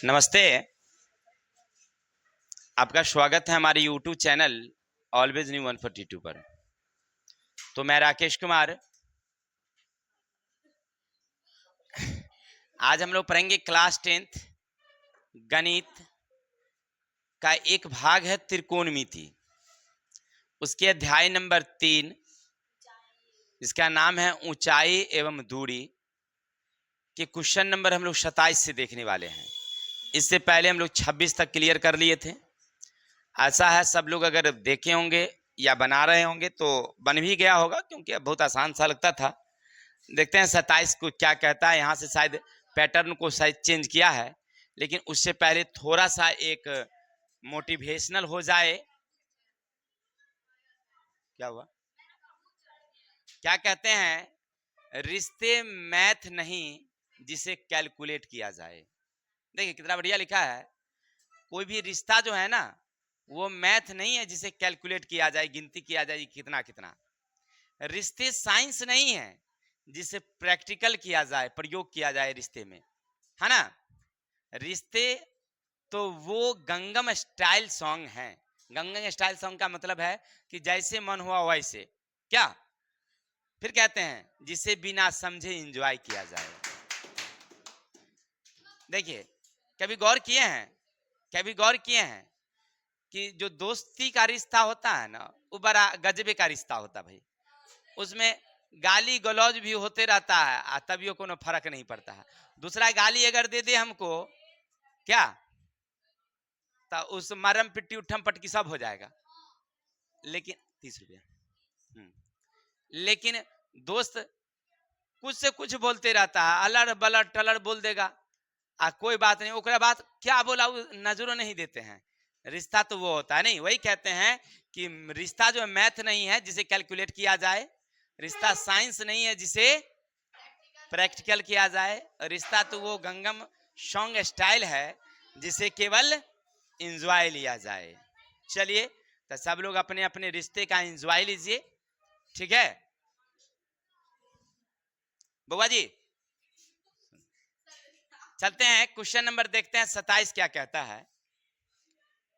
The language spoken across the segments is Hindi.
नमस्ते। आपका स्वागत है हमारे YouTube चैनल ऑलवेज न्यू 142 पर। तो मैं राकेश कुमार। आज हम लोग पढ़ेंगे क्लास 10th गणित का एक भाग है त्रिकोणमिति, उसके अध्याय नंबर 3 जिसका नाम है ऊंचाई एवं दूरी के क्वेश्चन नंबर हम लोग 27 से देखने वाले हैं। इससे पहले हम लोग 26 तक क्लियर कर लिए थे। ऐसा है, सब लोग अगर देखे होंगे या बना रहे होंगे तो बन भी गया होगा, क्योंकि अब बहुत आसान सा लगता था। देखते हैं 27 को क्या कहता है। यहाँ से शायद पैटर्न को शायद चेंज किया है, लेकिन उससे पहले थोड़ा सा एक मोटिवेशनल हो जाए। क्या हुआ? क्या कहते हैं? रिश्ते मैथ नहीं जिसे कैलकुलेट किया जाए। देखिए कितना बढ़िया लिखा है। कोई भी रिश्ता जो है ना, वो मैथ नहीं है जिसे कैलकुलेट किया जाए, गिनती किया जाए कितना कितना। रिश्ते साइंस नहीं है जिसे प्रैक्टिकल किया जाए, प्रयोग किया जाए रिश्ते में, है ना। रिश्ते तो वो गंगम स्टाइल सॉन्ग है। गंगम स्टाइल सॉन्ग का मतलब है कि जैसे मन हुआ वैसे, क्या फिर कहते हैं जिसे बिना समझे एंजॉय किया जाए। देखिए, कभी गौर किए हैं कि जो दोस्ती का रिश्ता होता है ना, वो बड़ा गजबे का रिश्ता होता है भाई। उसमें गाली गलौज भी होते रहता है, तभी कोनो फर्क नहीं पड़ता है। दूसरा गाली अगर दे दे हमको, क्या तो उस मरम पिट्टी उठम पटकी सब हो जाएगा। लेकिन 30 रुपया। लेकिन दोस्त कुछ से कुछ बोलते रहता है, अलड़ बलड़ टलड़ बोल देगा, कोई बात नहीं, ओकरा बात क्या बोला नजरों नहीं देते हैं। रिश्ता तो वो होता है नहीं। वही कहते हैं कि रिश्ता जो मैथ नहीं है जिसे कैलकुलेट किया जाए, रिश्ता साइंस नहीं है जिसे प्रैक्टिकल किया जाए, रिश्ता तो वो गंगम सॉन्ग स्टाइल है जिसे केवल एंजॉय लिया जाए। चलिए, तो सब लोग अपने अपने रिश्ते का एंजॉय लीजिए, ठीक है बुआ जी। चलते हैं क्वेश्चन नंबर देखते हैं 27 क्या कहता है।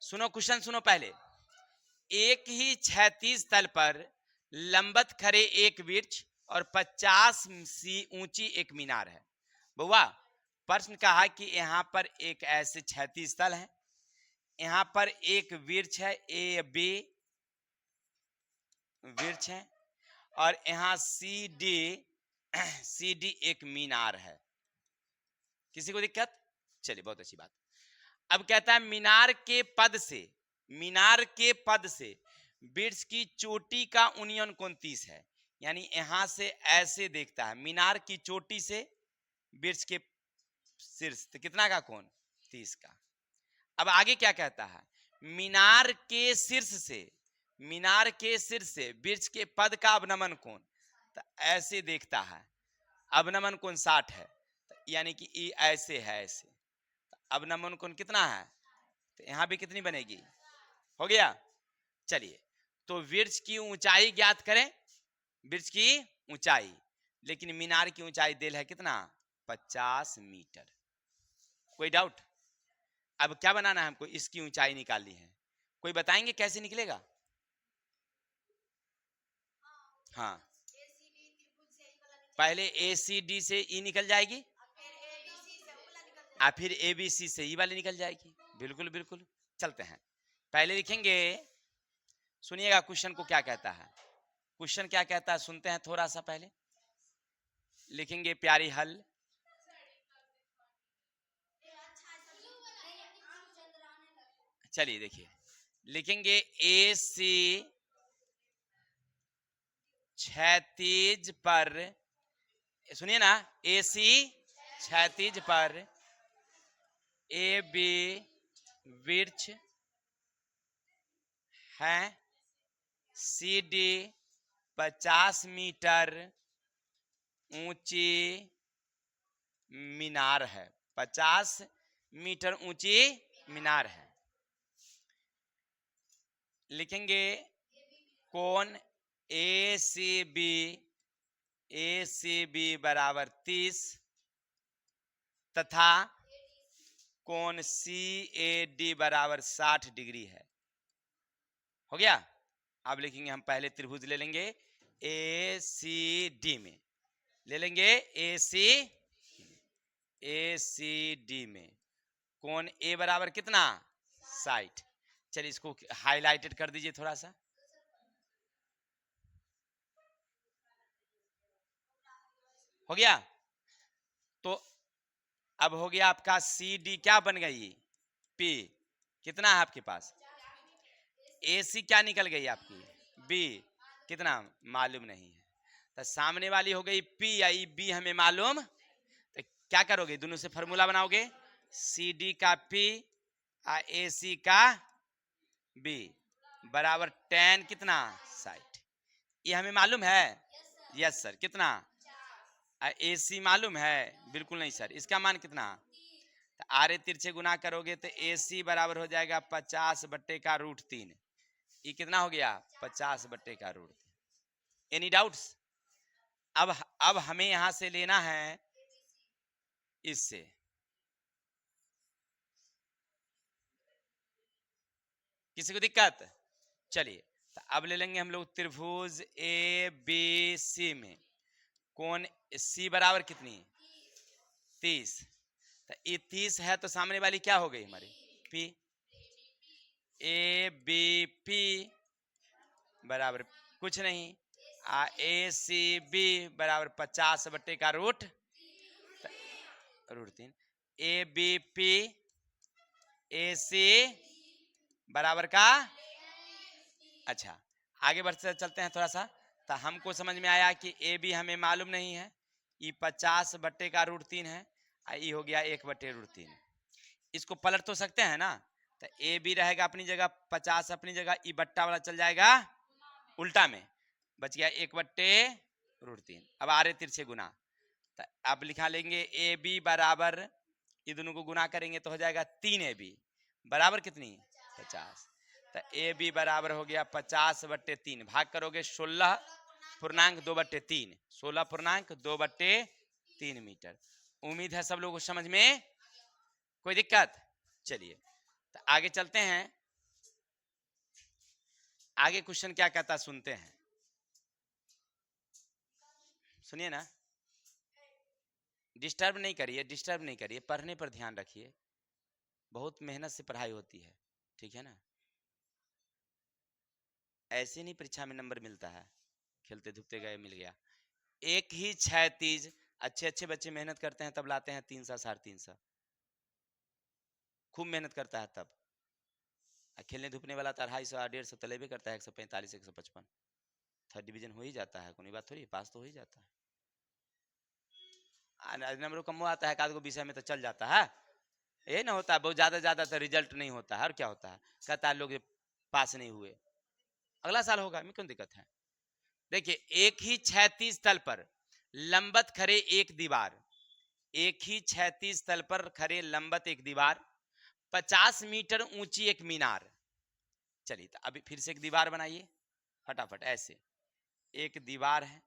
सुनो क्वेश्चन, सुनो पहले। एक ही क्षैतिज तल पर लंबत खड़े एक वृक्ष और 50 सी ऊंची एक मीनार है। बुआ, प्रश्न कहा कि यहाँ पर एक ऐसे क्षैतिज तल है, यहाँ पर एक वृक्ष है, ए बी वृक्ष है, और यहाँ सी डी एक मीनार है। किसी को दिक्कत? चलिए, बहुत अच्छी बात। अब कहता है मीनार के पद से वृक्ष की चोटी का यूनियन कोण 30 है। यानी यहां से ऐसे देखता है, मीनार की चोटी से वृक्ष के शीर्ष तो कितना का कोण? 30 का। अब आगे क्या कहता है? मीनार के शीर्ष से वृक्ष के पद का अवनमन कोण, तो ऐसे देखता है, अवनमन कोण 60 है, यानी कि ये ऐसे है, ऐसे। अवनमन कोण कितना है? तो यहां भी कितनी बनेगी? हो गया। चलिए, तो वृक्ष की ऊंचाई ज्ञात करें। वृक्ष की ऊंचाई, लेकिन मीनार की ऊंचाई देल है कितना? 50 मीटर। कोई डाउट? अब क्या बनाना है हमको? इसकी ऊंचाई निकालनी है। कोई बताएंगे कैसे निकलेगा? हाँ, पहले ए सी डी से ई निकल जाएगी, फिर ए बी सी से ई वाली निकल जाएगी। बिल्कुल बिल्कुल। चलते हैं, पहले लिखेंगे। सुनिएगा क्वेश्चन को क्या कहता है। क्वेश्चन क्या कहता है सुनते हैं थोड़ा सा पहले। लिखेंगे प्यारी हल। चलिए देखिए, लिखेंगे ए सी क्षैतिज पर, सुनिए ना, ए सी क्षैतिज पर ए बी वृक्ष है, सी डी 50 मीटर ऊंची मीनार है। 50 मीटर ऊंची मीनार है। लिखेंगे कोण ए सी बी बराबर 30 तथा कोण सी ए डी बराबर 60 डिग्री है। हो गया। अब लिखेंगे हम पहले त्रिभुज ले लेंगे ए सी डी में, ले लेंगे ए सी डी में कोण ए बराबर कितना 60। चलिए इसको हाईलाइटेड कर दीजिए थोड़ा सा। हो गया। तो अब हो गया आपका सी डी क्या बन गई पी। कितना है आपके पास ए सी क्या निकल गई आपकी बी। कितना मालूम नहीं है, तो सामने वाली हो गई पी या बी हमें मालूम। तो क्या करोगे दोनों से फॉर्मूला बनाओगे सी डी का पी और ए सी का बी बराबर tan कितना 60। ये हमें मालूम है यस सर। कितना ए सी मालूम है बिल्कुल नहीं सर। इसका मान कितना तो आरे तिरछे गुना करोगे तो ए सी बराबर हो जाएगा 50/√3। ये कितना हो गया 50/√3। Any doubts. अब हमें यहां से लेना है इससे। किसी को दिक्कत? चलिए तो अब ले लेंगे हम लोग त्रिभुज ए बी सी में कोण सी बराबर कितनी 30। तो ये 30 है तो सामने वाली क्या हो गई हमारी पी। ए बी पी बराबर कुछ नहीं ए सी बी बराबर 50/√3। ए बी पी ए सी बराबर का। अच्छा आगे बढ़ते चलते हैं थोड़ा सा। तो हमको समझ में आया कि ए बी हमें मालूम नहीं है, ये 50/√3 है, ये हो गया 1/√3। इसको पलट तो सकते हैं ना। तो ए बी रहेगा अपनी जगह 50 अपनी जगह, ई बट्टा वाला चल जाएगा उल्टा में, बच गया 1/√3। अब आरे तिरछे गुना। तो अब लिखा लेंगे ए बी बराबर ये दोनों को गुना करेंगे तो हो जाएगा 3ab बराबर कितनी 50। तो ए बी बराबर हो गया 50/3। भाग करोगे 16.2/3 16.2/3 मीटर। उम्मीद है सब लोगों को समझ में कोई दिक्कत? चलिए तो आगे चलते हैं। आगे क्वेश्चन क्या कहता सुनते हैं, सुनिए ना। डिस्टर्ब नहीं करिए, डिस्टर्ब नहीं करिए, पढ़ने पर ध्यान रखिए। बहुत मेहनत से पढ़ाई होती है, ठीक है ना। ऐसे नहीं परीक्षा में नंबर मिलता है खेलते धूपते गए मिल गया। एक ही 36 अच्छे बच्चे मेहनत करते हैं तब लाते हैं 300 350। खूब मेहनत करता है तब। खेलने धूपने वाला तो 250 150 तलेबे करता है 145 155। थर्ड डिवीजन हो ही जाता है, कोई बात थोड़ी, पास तो हो ही जाता है। नंबर कम आता है एक आध विषय में तो चल जाता है, ये ना होता है बहुत ज्यादा तो रिजल्ट नहीं होता है। और क्या होता है कहता है लोग पास नहीं हुए, अगला साल होगा, में क्यों दिक्कत है। देखिए एक ही 36 तल पर लंबत खड़े एक दीवार, एक ही 36 तल पर खड़े लंबत एक दीवार, 50 मीटर ऊंची एक मीनार। चलिए तो अभी फिर से एक दीवार बनाइए फटाफट। ऐसे एक दीवार है,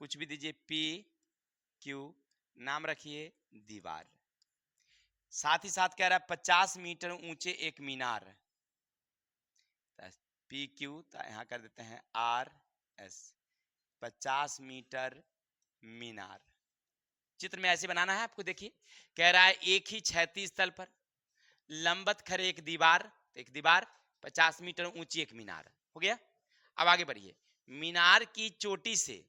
कुछ भी दीजिए पी क्यू, नाम रखिए दीवार। साथ ही साथ कह रहा है 50 मीटर ऊंचे एक मीनार। पी क्यू तो यहां कर देते हैं आर एस, 50 मीटर मीनार। चित्र में ऐसे बनाना है आपको। देखिए कह रहा है एक ही 36 तल पर लंबत खड़े एक दीवार, एक दीवार 50 मीटर ऊंची एक मीनार। हो गया। अब आगे बढ़िए। मीनार की चोटी से,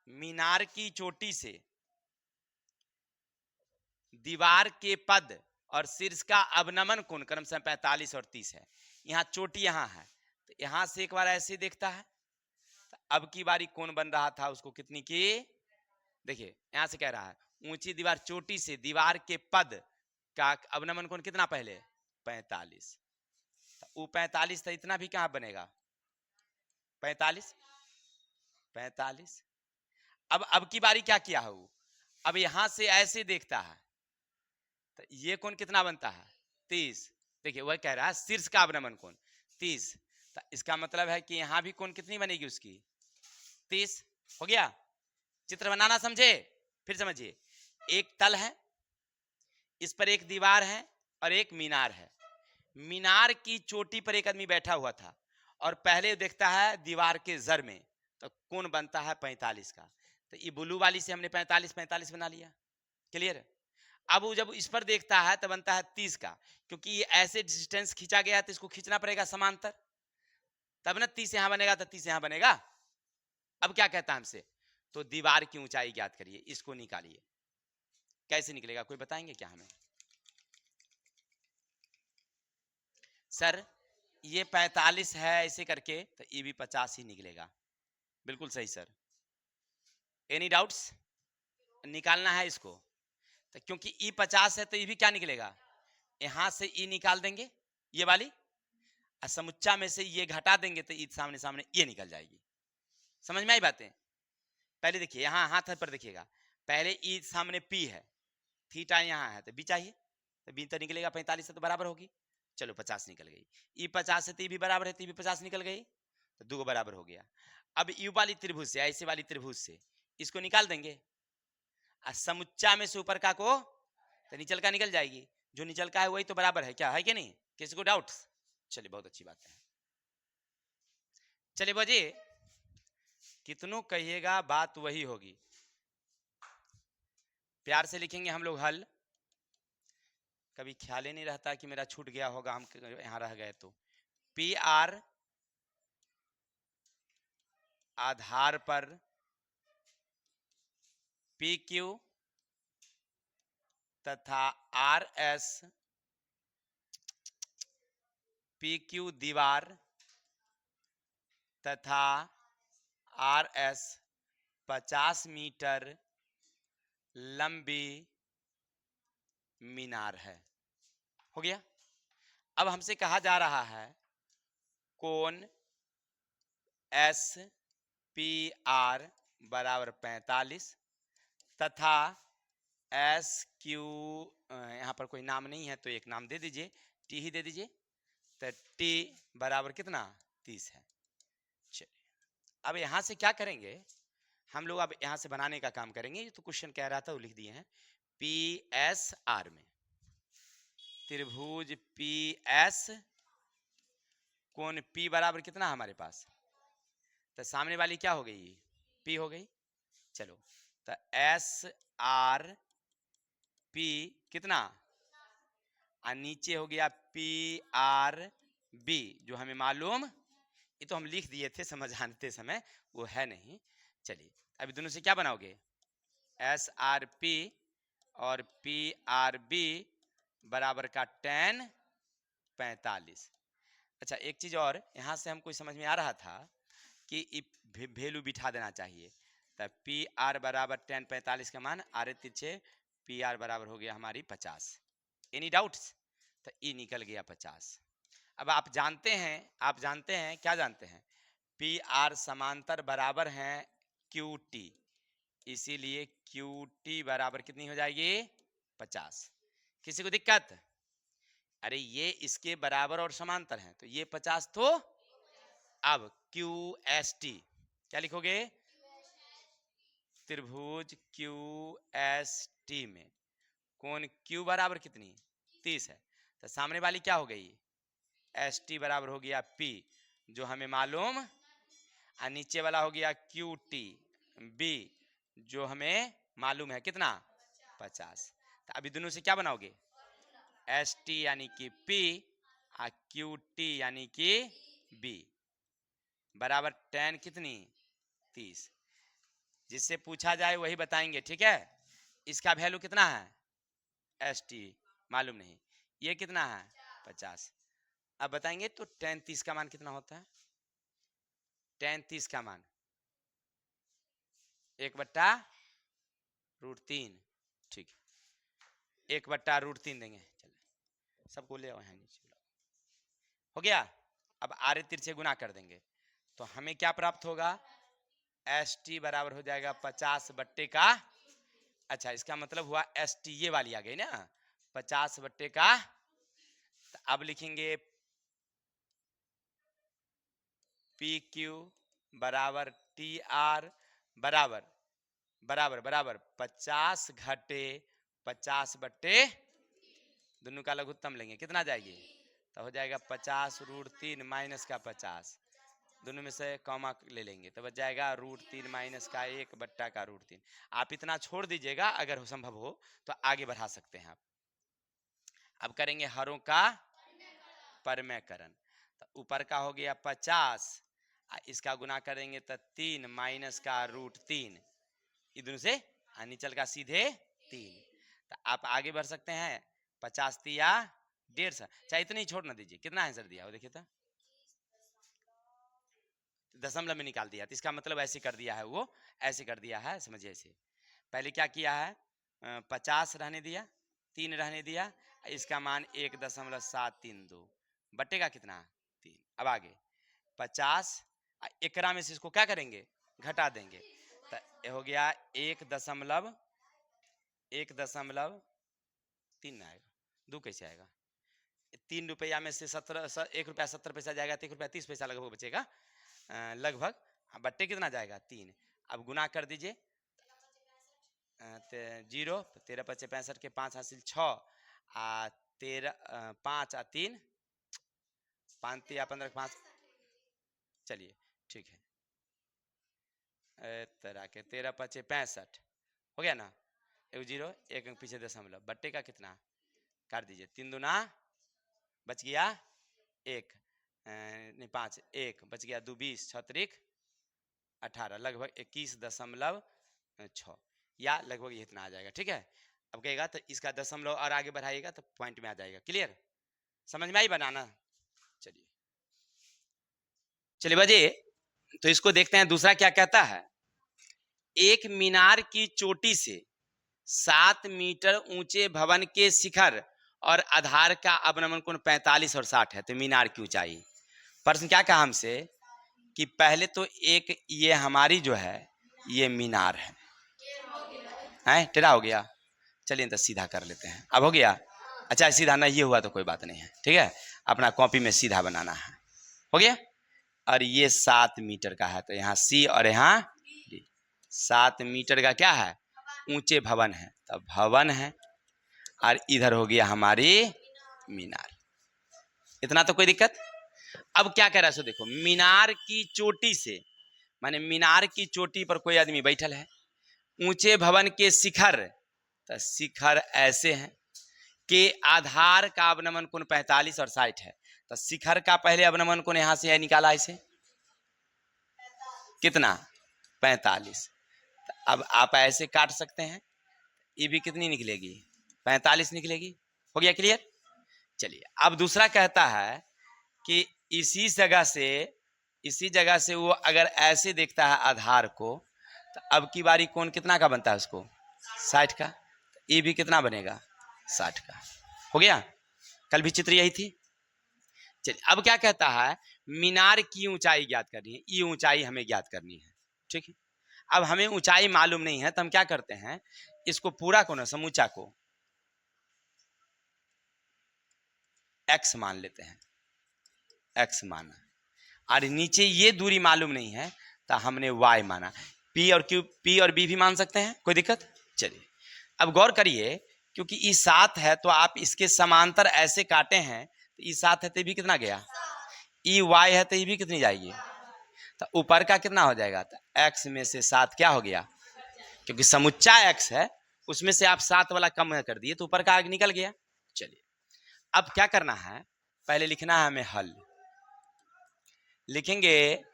मीनार की चोटी से दीवार के पद और शीर्ष का अवनमन कोण क्रमशः 45 और 30 है। यहाँ चोटी यहाँ है तो यहां से एक बार ऐसे देखता है। तो अब की बारी कौन बन रहा था उसको कितनी की, देखिए यहां से कह रहा है ऊंची दीवार चोटी से दीवार के पद का अवनमन कोण कितना पहले 45। तो वो 45 था, इतना भी कहां बनेगा 45। अब की बारी क्या किया है वो, अब यहां से ऐसे देखता है तो ये कोण कितना बनता है 30। देखिए वह कह रहा है शीर्ष का अवनमन कोण 30, तो इसका मतलब है कि यहां भी कोण कितनी बनेगी उसकी 30। हो गया। चित्र बनाना समझे? फिर समझिए, एक तल है, इस पर एक दीवार है, और एक मीनार है। मीनार की चोटी पर एक आदमी बैठा हुआ था और पहले देखता है दीवार के जर में, तो कोण बनता है 45 का। तो ये ब्लू वाली से हमने 45 45 बना लिया। क्लियर। अब वो जब इस पर देखता है तो बनता है 30 का, क्योंकि ये ऐसे डिस्टेंस खींचा गया है तो इसको खींचना पड़ेगा समांतर, तब ना 30 यहां बनेगा तो 30 यहां बनेगा। अब क्या कहता है हमसे, तो दीवार की ऊंचाई ज्ञात करिए, इसको निकालिए। कैसे निकलेगा, कोई बताएंगे क्या हमें? सर ये 45 है ऐसे करके, तो ये भी 50 ही निकलेगा। बिल्कुल सही सर। Any doubts? निकालना है इसको, तो क्योंकि ई 50 है तो ये भी क्या निकलेगा, यहां से ई निकाल देंगे ये वाली, और समुच्चा में से ये घटा देंगे तो ई सामने सामने ये निकल जाएगी। समझ में आई बातें? पहले देखिए यहाँ हाथ पर देखिएगा, पहले ई सामने पी है, थीटा यहाँ है, तो बी चाहिए, तो बी तो निकलेगा 45 से तो बराबर होगी। चलो 50 निकल गई। ई 50 है तो भी बराबर है, तो भी 50 निकल गई, तो दो बराबर हो गया। अब यू वाली त्रिभुज से, ऐसे वाली त्रिभुज से इसको निकाल देंगे, और समुच्चा में से ऊपर का को तो निचल का निकल जाएगी, जो निचल का है वही तो बराबर है, क्या है कि नहीं? किसी को डाउट? चलिए बहुत अच्छी बात है। चलिए बजे, कितनों कहिएगा बात वही होगी। प्यार से लिखेंगे हम लोग हल, कभी ख्याल ही नहीं रहता कि मेरा छूट गया होगा, हम यहां रह गए तो। पी आर आधार पर पी क्यू तथा आर एस पी क्यू दीवार तथा आर एस 50 मीटर लंबी मीनार है। हो गया। अब हमसे कहा जा रहा है कोण एस पी आर बराबर 45 तथा एस क्यू, यहां पर कोई नाम नहीं है तो एक नाम दे दीजिए, टी ही दे दीजिए, तो टी बराबर कितना 30 है। चलिए अब यहां से क्या करेंगे हम लोग, अब यहां से बनाने का काम करेंगे। ये तो क्वेश्चन कह रहा था वो लिख दिए हैं। पी एस आर में त्रिभुज पी एस, कोण पी बराबर कितना हमारे पास, तो सामने वाली क्या हो गई, पी हो गई। चलो तो एस आर पी कितना, और नीचे हो गया पी आर बी, जो हमें मालूम, ये तो हम लिख दिए थे समझाते समय, वो है नहीं। चलिए अभी दोनों से क्या बनाओगे, एस आर पी और पी आर बी बराबर का tan 45। अच्छा एक चीज और, यहां से हमको समझ में आ रहा था कि वैल्यू बिठा देना चाहिए, तो पी आर बराबर tan 45 का मान, आर तिरछे पी आर बराबर हो गया हमारी 50। Any doubts? तो ई निकल गया 50। अब आप जानते हैं क्या जानते हैं, पी आर समांतर बराबर है क्यू टी, इसीलिए क्यू टी बराबर कितनी हो जाएगी 50। किसी को दिक्कत? अरे ये इसके बराबर और समांतर हैं तो ये 50 तो, अब क्यू एस टी क्या लिखोगे, त्रिभुज क्यू एस टी में कोण क्यू बराबर कितनी 30 है, तो सामने वाली क्या हो गई एस टी बराबर हो गया पी, जो हमें मालूम, और नीचे वाला हो गया क्यू टी बी, जो हमें मालूम है कितना 50। तो अभी दोनों से क्या बनाओगे, एस टी यानी कि पी और क्यू टी यानी कि बी बराबर tan कितनी 30। जिससे पूछा जाए वही बताएंगे, ठीक है। इसका वैल्यू कितना है एस टी मालूम नहीं, ये कितना है 50। अब बताएंगे तो tan 30 का मान कितना होता है, tan 30 का मान 1/√3, ठीक है 1/√3 देंगे। चलो सबको ले आओ यहाँ नीचे, हो गया। अब आरे तिरछे गुना कर देंगे तो हमें क्या प्राप्त होगा, एस टी बराबर हो जाएगा 50 बट्टे का, अच्छा इसका मतलब हुआ एस टी ये वाली आ गई ना 50 बट्टे का, तो अब लिखेंगे पी क्यू बराबर टी आर बराबर बराबर बराबर 50 घटे 50 बट्टे दोनों का लघुत्तम लेंगे, कितना जाएगी? तो हो जाएगा 50√3 माइनस का 50, दोनों में से कॉमा ले लेंगे तो बच जाएगा √3 माइनस का 1 बट्टा का √3। आप इतना छोड़ दीजिएगा, अगर संभव हो तो आगे बढ़ा सकते हैं आप। अब करेंगे हरों का परमेयकरण। तो ऊपर का हो गया 50, इसका गुना करेंगे तो 3 माइनस का √3, इधर से नीचल का सीधे 3। तो आप आगे बढ़ सकते हैं। 50 या 150, चाहे इतने ही छोड़ ना दीजिए। कितना आंसर दिया वो देखिए तो, दशमलव में निकाल दिया, तो इसका मतलब ऐसे कर दिया है, वो ऐसे कर दिया है, समझिए ऐसे। पहले क्या किया है, 50 रहने दिया, 3 रहने दिया, इसका मान 1.732 बटेगा कितना 3। अब आगे 50 एकरा में से इसको क्या करेंगे, घटा देंगे, तो ये हो गया 1.3 आएगा। 2 कैसे आएगा? 3 रुपया में से 1 रुपया 70 पैसा जाएगा, तो 1 रुपया 30 पैसा लगभग बचेगा, लगभग। बट्टे कितना जाएगा 3। अब गुना कर दीजिए, 0, 13 × 5 = 65 के 5 हासिल 6 आ 13 5 आ 3 5 या 15 5, चलिए ठीक है, तरह के 13 × 5 = 65 हो गया ना। 1 0 1 अंक पीछे दशमलव, बट्टे का कितना काट दीजिए, 3 दूना बच गया 1, नहीं 5, 1 बच गया 2 20, 6 3 18, लगभग 21.6 या लगभग इतना आ जाएगा। ठीक है, अब कहेगा तो इसका दशमलव और आगे बढ़ाइएगा तो पॉइंट में आ जाएगा। क्लियर, समझ में आई बनाना? चलिए चलिए बजे, तो इसको देखते हैं दूसरा क्या कहता है। एक मीनार की चोटी से 7 मीटर ऊंचे भवन के शिखर और आधार का अवनमन कोण 45 और 60 है, तो मीनार की ऊंचाई। प्रश्न क्या कहा हमसे कि पहले तो एक ये हमारी जो है ये मीनार है, टेढ़ा हो गया, चलिए तो सीधा कर लेते हैं। अब हो गया, अच्छा सीधा ना ये हुआ तो कोई बात नहीं है, ठीक है, अपना कॉपी में सीधा बनाना है, हो गया। और ये 7 मीटर का है, तो यहाँ सी और यहाँ डी, 7 मीटर का क्या है, ऊंचे भवन है, तो भवन है, और इधर हो गया हमारी मीनार। इतना तो कोई दिक्कत। अब क्या कह रहा है सो देखो, मीनार की चोटी से, माने मीनार की चोटी पर कोई आदमी बैठल है, ऊंचे भवन के शिखर, तो शिखर ऐसे हैं के आधार का अवनमन कोण 45 और 60 है, तो शिखर का पहले अवनमन कोण यहां से है निकाला इसे कितना 45। तो अब आप ऐसे काट सकते हैं, ये भी कितनी निकलेगी 45 निकलेगी। हो गया क्लियर। चलिए अब दूसरा कहता है कि इसी जगह से वो अगर ऐसे देखता है आधार को, तो अब की बारी कोण कितना का बनता है उसको 60 का, तो ये भी कितना बनेगा 60 का। हो गया, कल भी चित्र यही थी। चलिए अब क्या कहता है, मीनार की ऊंचाई ज्ञात करनी है, ये ऊंचाई हमें ज्ञात करनी है। ठीक है, अब हमें ऊंचाई मालूम नहीं है, तो हम क्या करते हैं, इसको पूरा को ना समूचा को x मान लेते हैं, x माना, और नीचे ये दूरी मालूम नहीं है तो हमने y माना। p और b भी मान सकते हैं, कोई दिक्कत। चलिए अब गौर करिए, क्योंकि ये 7 है तो आप इसके समांतर ऐसे काटे हैं, तो ये 7 है तो ये भी कितना गया, ये y है तो ये भी कितनी जाएगी, तो ऊपर का कितना हो जाएगा, तो x में से 7 क्या हो गया, क्योंकि समुच्चा x है उसमें से आप 7 वाला कम कर दिए तो ऊपर का आगे निकल गया। चलिए अब क्या करना है, पहले लिखना है हमें हल, लिखेंगे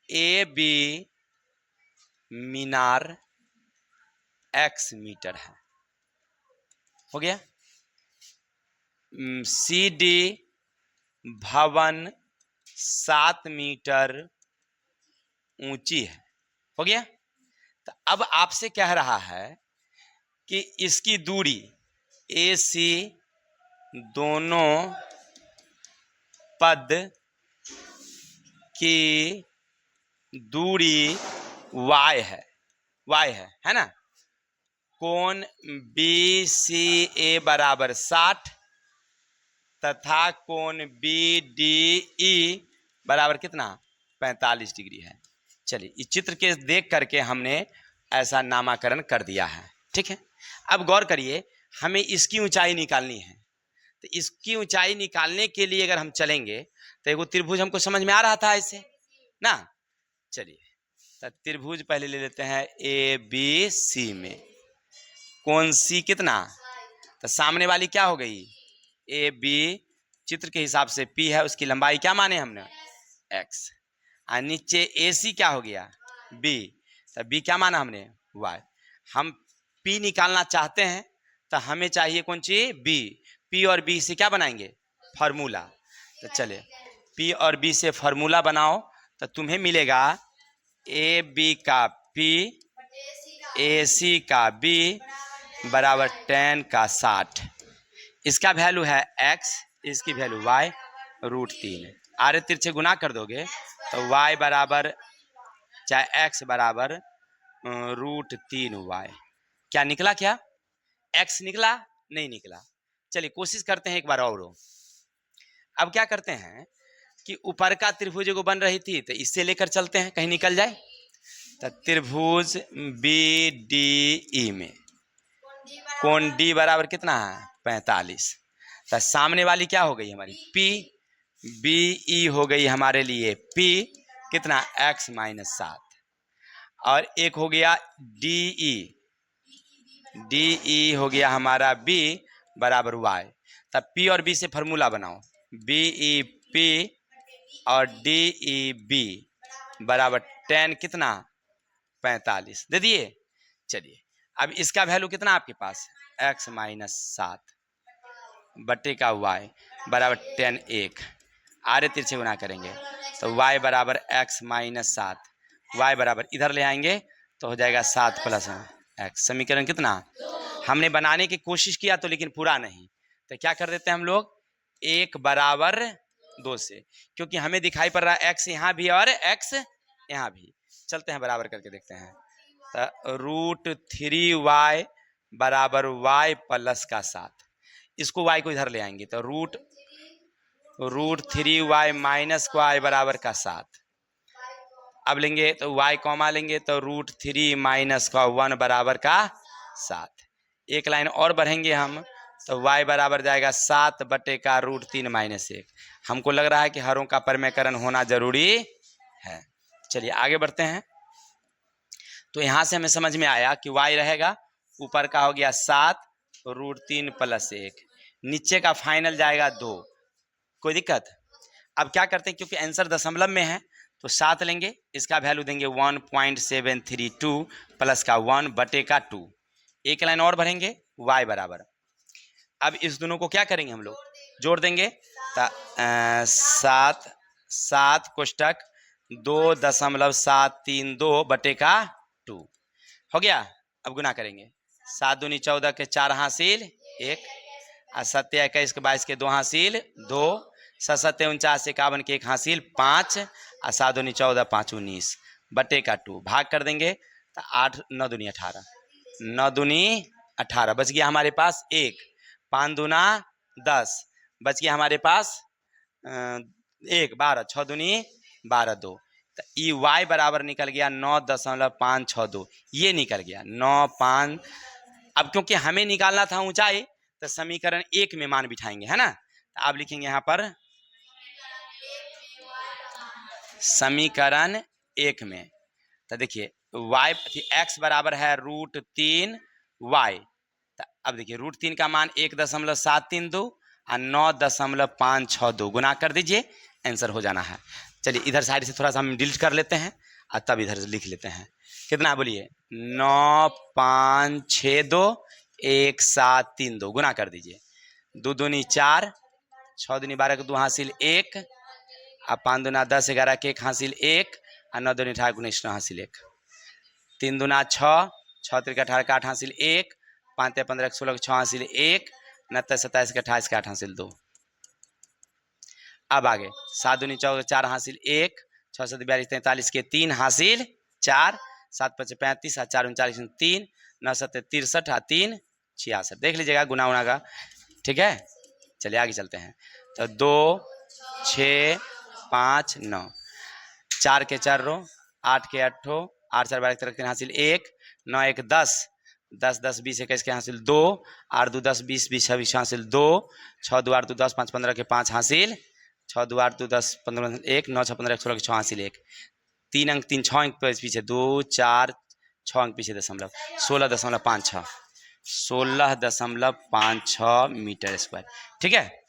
ए बी मीनार x मीटर है, हो गया, सी डी भवन 7 मीटर ऊंची है, हो गया। तो अब आपसे कह रहा है कि इसकी दूरी ए सी दोनों पद की दूरी y है ना, कोण बी सी ए बराबर 60 तथा कोण बी डी ई बराबर कितना 45 डिग्री है। चलिए इस चित्र के देख करके हमने ऐसा नामकरण कर दिया है। ठीक है, अब गौर करिए, हमें इसकी ऊंचाई निकालनी है, तो इसकी ऊंचाई निकालने के लिए अगर हम चलेंगे तो एगो त्रिभुज हमको समझ में आ रहा था ऐसे ना। चलिए तो त्रिभुज पहले ले लेते हैं ए बी सी में। कौन सी कितना, तो सामने वाली क्या हो गई ए बी, चित्र के हिसाब से पी है, उसकी लंबाई क्या माने हमने एक्स, और नीचे ए सी क्या हो गया बी, तो बी क्या माना हमने वाई। हम पी निकालना चाहते हैं तो हमें चाहिए कौन सी बी, पी और बी से क्या बनाएंगे फार्मूला। तो चले पी और बी से फार्मूला बनाओ तो तुम्हें मिलेगा ए बी का पी ए सी का बी बराबर 10 का 60। इसका वैल्यू है x, इसकी वैल्यू y, √3। आरे तिरछे गुना कर दोगे तो y बराबर चाहे x बराबर √3y। क्या निकला, क्या x निकला नहीं निकला। चलिए कोशिश करते हैं एक बार और। अब क्या करते हैं कि ऊपर का त्रिभुज को बन रही थी तो इससे लेकर चलते हैं कहीं निकल जाए। तो त्रिभुज बी डी ई में कोण डी बराबर कितना है 45। तो सामने वाली क्या हो गई हमारी पी, बी ई हो गई हमारे लिए पी कितना x - 7, और एक हो गया डी ई हो गया हमारा b बराबर y। तब p और b से फार्मूला बनाओ, बी ई पी और डी ई बी बराबर 10 कितना 45 दे दिए। चलिए अब इसका वैल्यू कितना आपके पास x - 7 बटे का y बराबर 10 1, आरे तिरछे गुना करेंगे तो y बराबर x - 7, y बराबर इधर ले आएंगे तो हो जाएगा 7 + x। समीकरण कितना हमने बनाने की कोशिश किया तो लेकिन पूरा नहीं, तो क्या कर देते हैं हम लोग 1 बराबर 2 से, क्योंकि हमें दिखाई पड़ रहा है x यहाँ भी और x यहाँ भी। चलते हैं बराबर करके देखते हैं। तो √3y बराबर y + 7, इसको y को इधर ले आएंगे तो √3y - y बराबर का 7। अब लेंगे तो y कॉमा लेंगे तो √3 - 1 बराबर का 7। एक लाइन और बढ़ेंगे हम तो y बराबर जाएगा 7 बटे का √3 - 1। हमको लग रहा है कि हरों का परमेकरण होना जरूरी है। चलिए आगे बढ़ते हैं। तो यहाँ से हमें समझ में आया कि y रहेगा ऊपर का हो गया 7 √3 + 1, नीचे का फाइनल जाएगा 2। कोई दिक्कत। अब क्या करते हैं क्योंकि आंसर दशमलव में है तो 7 लेंगे, इसका वैल्यू देंगे 1.732 प्लस का 1 बटे का 2। एक लाइन और भरेंगे y बराबर। अब इस दोनों को क्या करेंगे हम लोग जोड़ देंगे तो 7 कोष्टक 2.732 बटे का 2 हो गया। अब गुना करेंगे 7 दूनी 14 के 4 हासिल 1, 7 21 के 22 के 2 हासिल 2, 7 7 49 51 के 1 हासिल 5, 7 दूनी 14 5 19 बटे का 2 भाग कर देंगे तो 8 9 दूनी 18, 9 दूनी 18 बच गया हमारे पास 1, 5 दूना 10 बच गया हमारे पास 1, 12, 6 दूनी 12 2। तो ई y बराबर निकल गया 9.562, ये निकल गया 9.5। अब क्योंकि हमें निकालना था ऊंचाई तो समीकरण 1 में मान बिठाएंगे है ना। तो आप लिखेंगे यहाँ पर समीकरण 1 में। तो देखिए y x बराबर है √3y। अब देखिए √3 का मान 1.732 और 9.562 गुना कर दीजिए, आंसर हो जाना है। चलिए इधर साइड से थोड़ा सा हम डिलीट कर लेते हैं और तब इधर से लिख लेते हैं। कितना बोलिए 9.562 1.732 गुना कर दीजिए। 2 दूनी 4, 6 दूनी 12 के 2 हासिल 1, और 5 दूना 10 11 के 1 हासिल 1, और 9 दूनी 18 19 9 हासिल 1, 3 दूना 6, 6 3 18 के 8 हासिल 1, 5 15 16 के 6 हासिल 1, 29 27 के 28 के 8 हासिल 2। अब आगे 7 दूनी 14 4 हासिल 1, 6 7 42 43 के 3 हासिल 4, 7 5 35 4 39 3, 9 7 63 3 66। देख लीजिएगा गुना उना का, ठीक है। चलिए आगे चलते हैं। तो 2 6 5 9, 4 के 4 रो, 8 के 8 8 4 12 3 हासिल 1, 9 1 10 10 10 20 21 के हासिल 2, 8 2 10 20 20 26 हासिल 2, 6 2 8 2 10 5 15 के 5 हासिल, 6 2 8 2 10 15 1, 9 6 15 16 के 6 हासिल 1, 3 अंक 3 6 अंक पीछे 2 4 6 अंक पीछे दशमलव 16.56 16.56 मीटर स्क्वायर। ठीक है,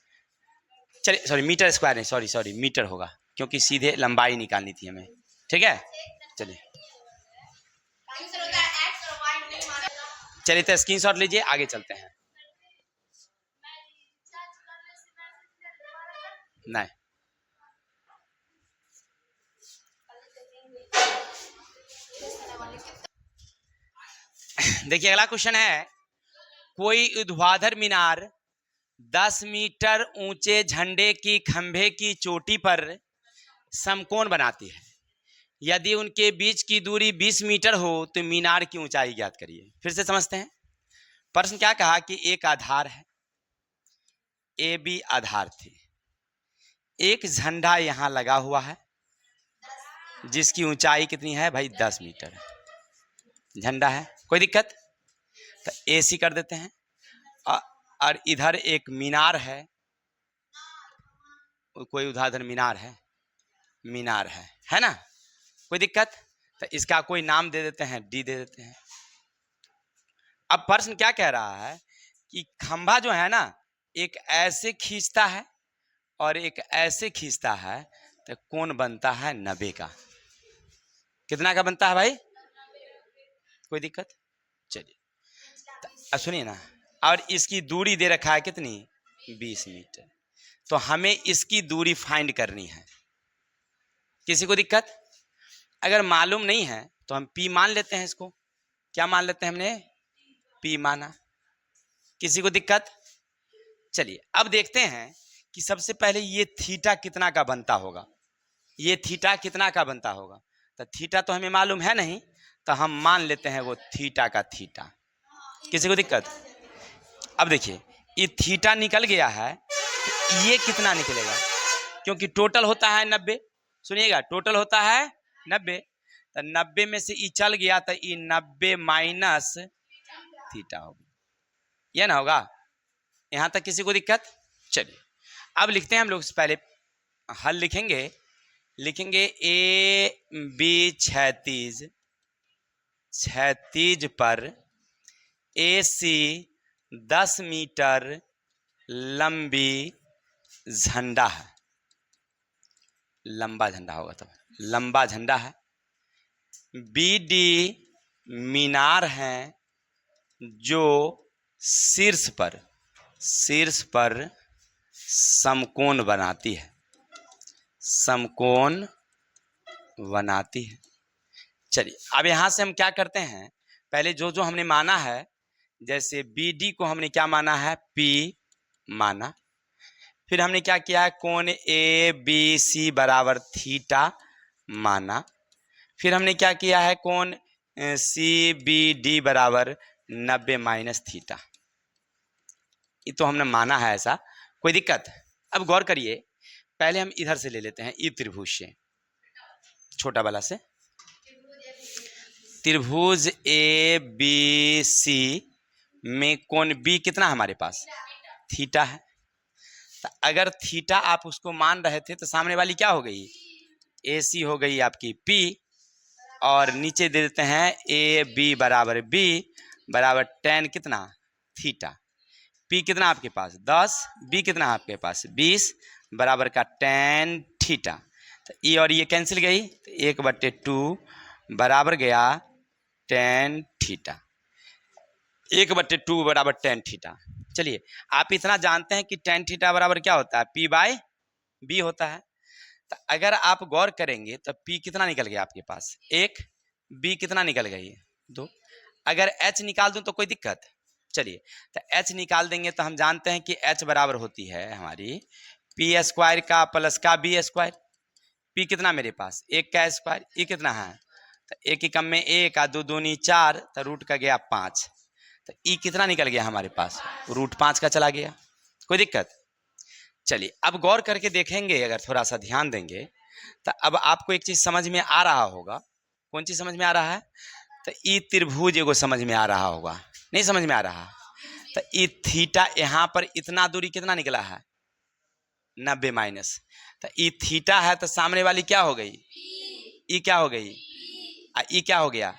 चलिए सॉरी मीटर स्क्वायर नहीं, सॉरी मीटर होगा क्योंकि सीधे लंबाई निकालनी थी हमें। ठीक है, चलिए चलिए तो स्क्रीनशॉट लीजिए, आगे चलते हैं। नहीं, देखिए अगला क्वेश्चन है, कोई ऊर्ध्वाधर मीनार 10 मीटर ऊंचे झंडे की खंभे की चोटी पर समकोण बनाती है। यदि उनके बीच की दूरी 20 मीटर हो तो मीनार की ऊंचाई ज्ञात करिए। फिर से समझते हैं, प्रश्न क्या कहा कि एक आधार है, ए बी आधार थी, एक झंडा यहां लगा हुआ है जिसकी ऊंचाई कितनी है भाई 10 मीटर है, झंडा है, कोई दिक्कत, तो ए सी कर देते हैं। और इधर एक मीनार है, कोई ऊर्ध्वाधर मीनार है ना, कोई दिक्कत, तो इसका कोई नाम दे देते हैं, डी दे देते हैं। अब प्रश्न क्या कह रहा है कि खंभा जो है ना एक ऐसे खींचता है और एक ऐसे खींचता है, तो कोण बनता है 90 का। कितना का बनता है भाई, कोई दिक्कत, चलिए सुनिए ना, और इसकी दूरी दे रखा है कितनी 20 मीटर, तो हमें इसकी दूरी फाइंड करनी है। किसी को दिक्कत, अगर मालूम नहीं है तो हम पी मान लेते हैं, इसको क्या मान लेते हैं हमने, पी माना। किसी को दिक्कत, चलिए अब देखते हैं कि सबसे पहले ये थीटा कितना का बनता होगा, ये थीटा कितना का बनता होगा, तो थीटा तो हमें मालूम है नहीं, तो हम मान लेते हैं वो थीटा का थीटा। किसी को दिक्कत, अब देखिए ये थीटा निकल गया है, तो ये कितना निकलेगा, क्योंकि टोटल होता है 90, सुनिएगा टोटल होता है 90, तो 90 में से ई चल गया तो ई 90 माइनस थीटा होगा, ये ना होगा, यहां तक किसी को दिक्कत। चलिए अब लिखते हैं हम लोग, पहले हल लिखेंगे ए बी क्षैतिज पर ए सी 10 मीटर लंबी झंडा है, लंबा झंडा होगा तो लंबा झंडा है, बी डी मीनार है जो शीर्ष पर समकोण बनाती है, चलिए अब यहां से हम क्या करते हैं, पहले जो हमने माना है, जैसे बी डी को हमने क्या माना है, पी माना, फिर हमने क्या किया है, कोण ए बी सी बराबर थीटा माना, फिर हमने क्या किया है, कोण सी बी डी बराबर 90 माइनस थीटा, ये तो हमने माना है ऐसा, कोई दिक्कत। अब गौर करिए, पहले हम इधर से ले लेते हैं, ई त्रिभुज से, छोटा वाला से, त्रिभुज ए बी सी में कोण बी कितना हमारे पास थीटा है, तो अगर थीटा आप उसको मान रहे थे तो सामने वाली क्या हो गई, ए सी हो गई आपकी पी, और नीचे दे देते हैं ए बी बराबर tan कितना थीटा, पी कितना आपके पास 10, बी कितना आपके पास 20 बराबर का tan थीटा, तो ये और ये कैंसिल गई, तो 1/2 बराबर गया tan थीटा, 1/2 बराबर tan थीटा। चलिए आप इतना जानते हैं कि tan थीटा बराबर क्या होता है, P/B होता है, तो अगर आप गौर करेंगे तो P कितना निकल गया आपके पास 1, B कितना निकल गई 2, अगर H निकाल दूं तो कोई दिक्कत, चलिए तो H निकाल देंगे तो हम जानते हैं कि H बराबर होती है हमारी P² का प्लस का B², P कितना मेरे पास 1 का स्क्वायर, ये कितना है, तो 1 की कम में 1, 2 दूनी 4, तो रूट का गया 5, तो ई कितना निकल गया हमारे पास, √5 का चला गया, कोई दिक्कत। चलिए अब गौर करके देखेंगे, अगर थोड़ा सा ध्यान देंगे तो अब आपको एक चीज समझ में आ रहा होगा, कौन चीज समझ में आ रहा है, तो ई त्रिभुज एगो समझ में आ रहा होगा, नहीं समझ में आ रहा? तो ई थीटा यहाँ पर इतना दूरी कितना निकला है? 90 माइनस। तो ई थीटा है तो सामने वाली क्या हो गई? ई क्या हो गई? ई क्या हो गया?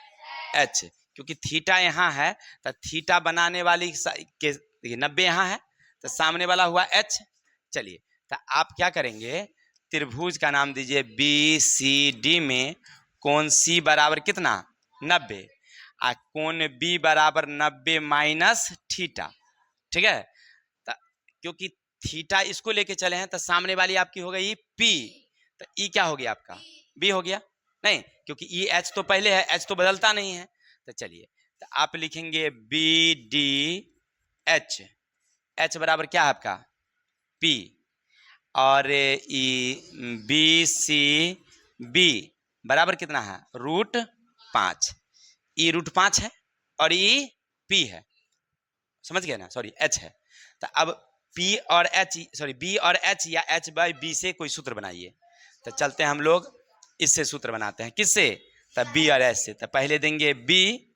एच। क्योंकि थीटा यहाँ है तो थीटा बनाने वाली के 90 यहाँ है तो सामने वाला हुआ एच। चलिए तो आप क्या करेंगे, त्रिभुज का नाम दीजिए बी सी डी में कोण सी बराबर कितना? 90। कोण बी बराबर 90 माइनस थीटा। ठीक है, तो क्योंकि थीटा इसको लेके चले हैं तो सामने वाली आपकी हो गई पी, तो ई क्या हो गया आपका? बी हो गया। नहीं, क्योंकि ई एच तो पहले है, एच तो बदलता नहीं है। तो चलिए तो आप लिखेंगे बी डी एच। एच बराबर क्या है आपका? पी। और ई बी सी बी बराबर कितना है? √5। ई √5 है और ई पी है, समझ गए ना? सॉरी एच है। तो अब पी और एच, सॉरी बी और एच या एच बाई बी से कोई सूत्र बनाइए। तो चलते हैं हम लोग इससे सूत्र बनाते हैं। किससे? तब बी और एच से। तो पहले देंगे बी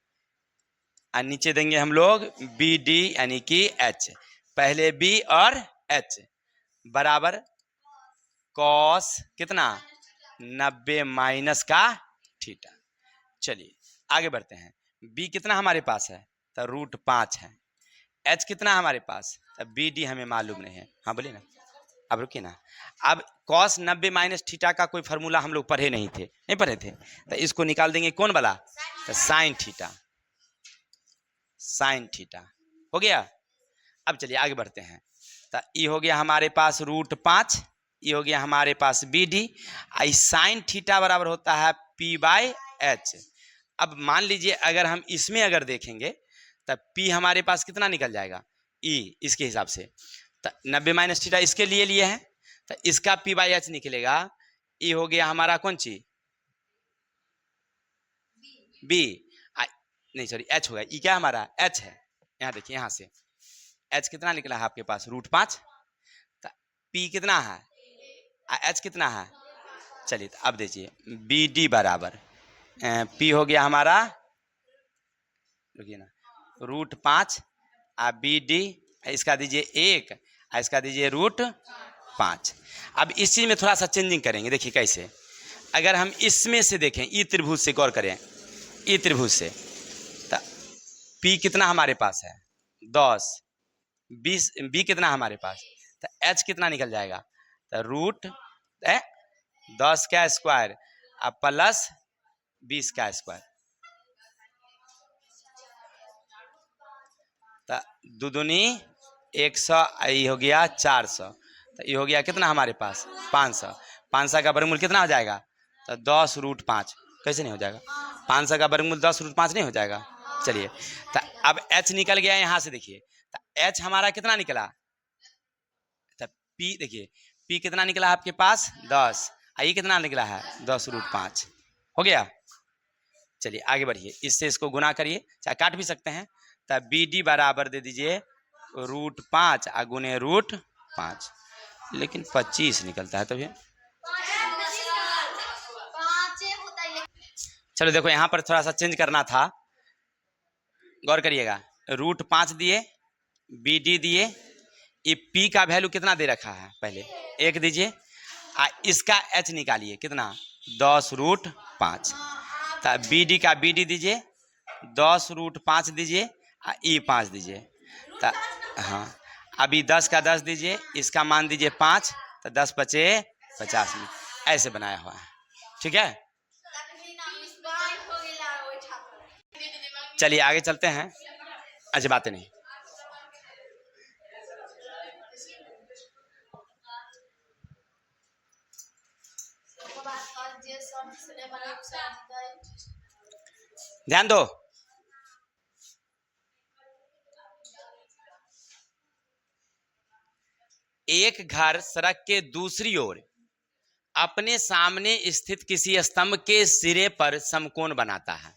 और नीचे देंगे हम लोग बी डी यानी कि एच। पहले बी और एच बराबर कॉस कितना? 90 माइनस का थीटा। चलिए आगे बढ़ते हैं। बी कितना हमारे पास है? तो √5 है। एच कितना हमारे पास? तो बी डी हमें मालूम नहीं है। हाँ बोलिए ना, अब रुकिए ना। अब कॉस 90 माइनस थीटा का कोई फॉर्मूला हम लोग पढ़े नहीं थे, नहीं पढ़े थे, तो इसको निकाल देंगे कौन वाला? तो साइन थीटा। साइन थीटा हो गया। अब चलिए आगे बढ़ते हैं। तो ये हो गया हमारे पास √5, ये हो गया हमारे पास बी डी। आई साइन थीटा बराबर होता है पी बाई एच। अब मान लीजिए अगर हम इसमें अगर देखेंगे तब पी हमारे पास कितना निकल जाएगा? ई, इसके हिसाब से। तो 90 माइनस थीटा इसके लिए लिए हैं तो इसका पी बाई एच निकलेगा। ई हो गया हमारा कौन चीज? बी। नहीं सॉरी एच होगा। ई क्या हमारा? एच है। यहाँ देखिए, यहाँ से एच कितना निकला है आपके पास? √5। तो पी कितना है? एच कितना है? चलिए तो अब देखिए बी डी बराबर पी हो गया हमारा, रुकिए ना, √5 बी डी इसका दीजिए 1 इसका दीजिए √5। अब इस चीज में थोड़ा सा चेंजिंग करेंगे। देखिए कैसे, अगर हम इसमें से देखें ई त्रिभुज से गौर करें, ई त्रिभुज से तो पी कितना हमारे पास है? 10। बी कितना हमारे पास? तो एच कितना निकल जाएगा? तो √10 का स्क्वायर प्लस 20 का स्क्वायर। तो दूनी 100, ये हो गया 400। तो ये हो गया कितना हमारे पास? 500। 500 का वर्गमूल कितना हो जाएगा? तो 10√5। कैसे नहीं हो जाएगा? 500 का वर्गमूल 10√5 नहीं हो जाएगा? चलिए तो अब एच निकल गया यहाँ से। देखिए तो एच हमारा कितना निकला? तो पी देखिए, पी कितना निकला आपके पास? 10। ये कितना निकला है? 10√5 हो गया। चलिए आगे बढ़िए, इससे इसको गुना करिए, चाहे काट भी सकते हैं। तब बी डी बराबर दे दीजिए √5 गुने √5, लेकिन 25 निकलता है तभी। चलो देखो यहाँ पर थोड़ा सा चेंज करना था, गौर करिएगा। √5 दिए, बी डी दिए, ये पी का वैल्यू कितना दे रखा है? पहले 1 दीजिए, इसका एच निकालिए कितना? 10√5। तब बी डी का बी डी दीजिए 10√5 दीजिए, ई 5 दीजिए। तो हाँ, अभी 10 का 10 दीजिए, इसका मान दीजिए 5, तो 10 बचे 50 में। ऐसे बनाया हुआ है, ठीक है। चलिए आगे चलते हैं। अच्छी बातें नहीं, ध्यान दो। एक घर सड़क के दूसरी ओर अपने सामने स्थित किसी स्तंभ के सिरे पर समकोण बनाता है